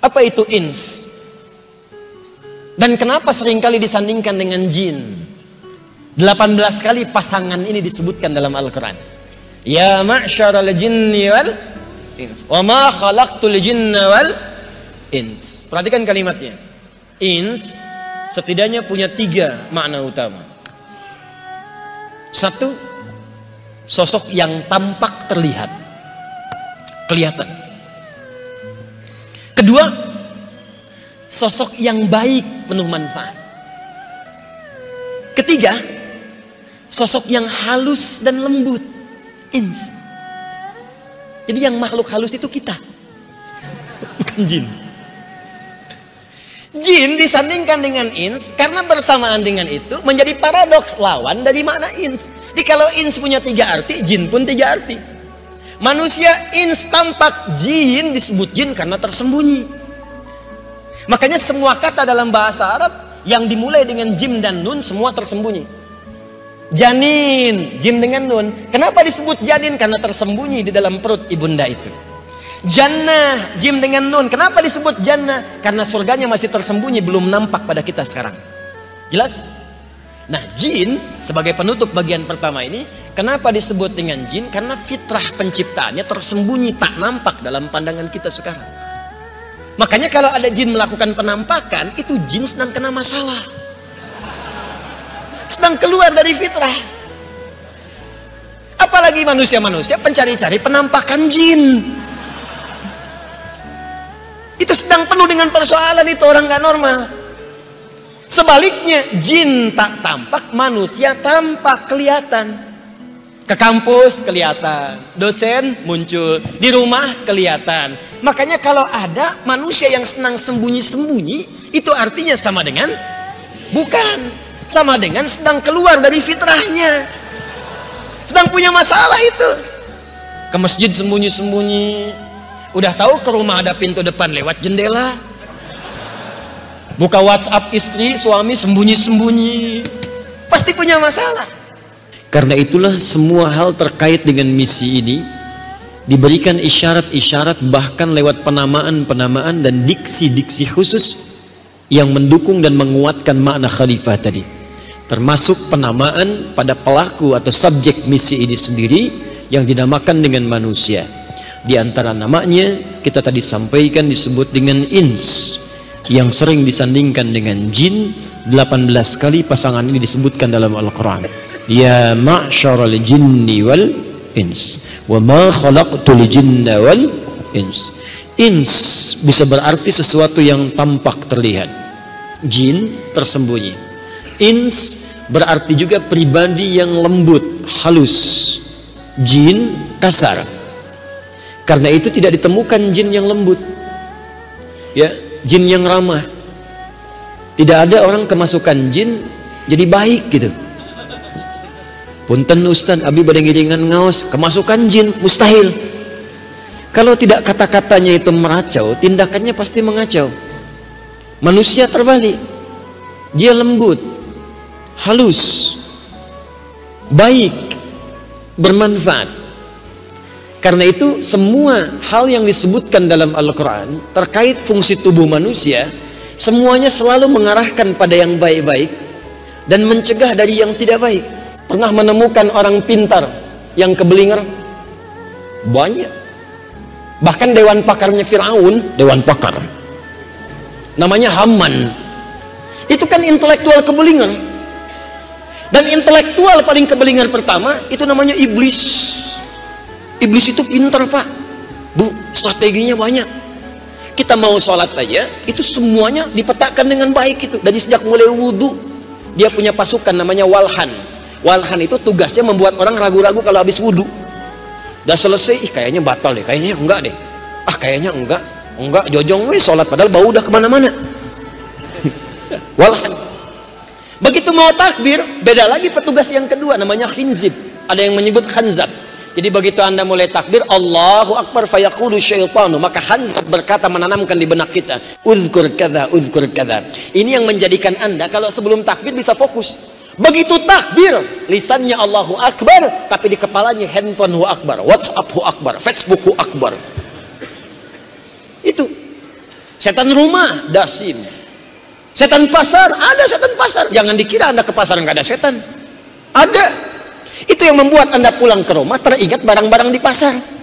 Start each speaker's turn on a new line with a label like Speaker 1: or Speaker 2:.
Speaker 1: Apa itu ins? Dan kenapa seringkali disandingkan dengan jin? 18 kali pasangan ini disebutkan dalam Al-Quran. Ya ma'syaral jinni wal ins, wa ma khalaqtul jinna wal ins. Perhatikan kalimatnya. Ins setidaknya punya 3 makna utama. 1, sosok yang tampak terlihat, kelihatan. 2, sosok yang baik, penuh manfaat. 3, sosok yang halus dan lembut, ins. Jadi yang makhluk halus itu kita, bukan jin. Jin disandingkan dengan ins karena bersamaan dengan itu menjadi paradoks, lawan dari makna ins. Jadi kalau ins punya 3 arti, jin pun 3 arti. Manusia ins tampak, jin disebut jin karena tersembunyi. Makanya semua kata dalam bahasa Arab yang dimulai dengan jim dan nun semua tersembunyi. Janin, jim dengan nun. Kenapa disebut janin? Karena tersembunyi di dalam perut ibunda itu. Jannah, jim dengan nun. Kenapa disebut jannah? Karena surganya masih tersembunyi, belum nampak pada kita sekarang. Jelas? Nah, jin sebagai penutup bagian pertama ini, kenapa disebut dengan jin? Karena fitrah penciptaannya tersembunyi, tak nampak dalam pandangan kita sekarang. Makanya kalau ada jin melakukan penampakan, itu jin sedang kena masalah, sedang keluar dari fitrah. Apalagi manusia-manusia pencari-cari penampakan jin, itu sedang penuh dengan persoalan, itu orang gak normal. Sebaliknya, jin tak tampak, manusia tampak, kelihatan. Ke kampus kelihatan, dosen muncul, di rumah kelihatan. Makanya kalau ada manusia yang senang sembunyi-sembunyi, itu artinya sama dengan bukan, sama dengan sedang keluar dari fitrahnya, sedang punya masalah itu. Ke masjid sembunyi-sembunyi, udah tahu ke rumah ada pintu depan lewat jendela, buka WhatsApp istri, suami sembunyi-sembunyi, pasti punya masalah. Karena itulah semua hal terkait dengan misi ini diberikan isyarat-isyarat, bahkan lewat penamaan-penamaan dan diksi-diksi khusus yang mendukung dan menguatkan makna khalifah tadi. Termasuk penamaan pada pelaku atau subjek misi ini sendiri yang dinamakan dengan manusia. Di antara namanya kita tadi sampaikan disebut dengan ins, yang sering disandingkan dengan jin. 18 kali pasangan ini disebutkan dalam Al-Quran. Ya ma'syaral jinni wal ins, wa ma khalaqtul jinna wal ins. Ins bisa berarti sesuatu yang tampak terlihat, jin tersembunyi. Ins berarti juga pribadi yang lembut, halus. Jin kasar. Karena itu tidak ditemukan jin yang lembut, ya, jin yang ramah. Tidak ada orang kemasukan jin jadi baik gitu. Punten Ustaz, abi badai ngiringan ngaos, kemasukan jin, mustahil. Kalau tidak kata-katanya itu meracau, tindakannya pasti mengacau. Manusia terbalik, dia lembut, halus, baik, bermanfaat. Karena itu semua hal yang disebutkan dalam Al-Quran terkait fungsi tubuh manusia, semuanya selalu mengarahkan pada yang baik-baik dan mencegah dari yang tidak baik. Pernah menemukan orang pintar yang keblinger? Banyak. Bahkan dewan pakarnya Firaun, dewan pakar namanya Haman, itu kan intelektual keblinger. Dan intelektual paling keblinger pertama itu namanya iblis. Iblis itu pintar, Pak, Bu, strateginya banyak. Kita mau sholat aja, itu semuanya dipetakan dengan baik. Itu dari sejak mulai wudhu, dia punya pasukan namanya Walhan. Walhan itu tugasnya membuat orang ragu-ragu kalau habis wudhu. Udah selesai, kayaknya batal deh, kayaknya enggak deh, kayaknya enggak, jojong weh sholat padahal bau udah kemana-mana. Walhan. Begitu mau takbir, beda lagi petugas yang kedua namanya khinzib. Ada yang menyebut khanzab. Jadi begitu anda mulai takbir, Allahu Akbar, fayaqulu syaitanu, maka khanzab berkata, menanamkan di benak kita, uzkur kadza, uzkur kadza. Ini yang menjadikan anda kalau sebelum takbir bisa fokus. Begitu takbir, lisannya Allahu Akbar, tapi di kepalanya handphone hu akbar, WhatsApp hu akbar, Facebook hu akbar. Itu Setan rumah, dasim. Setan pasar, ada setan pasar. Jangan dikira Anda ke pasar nggak ada setan. Ada. Itu yang membuat Anda pulang ke rumah teringat barang-barang di pasar.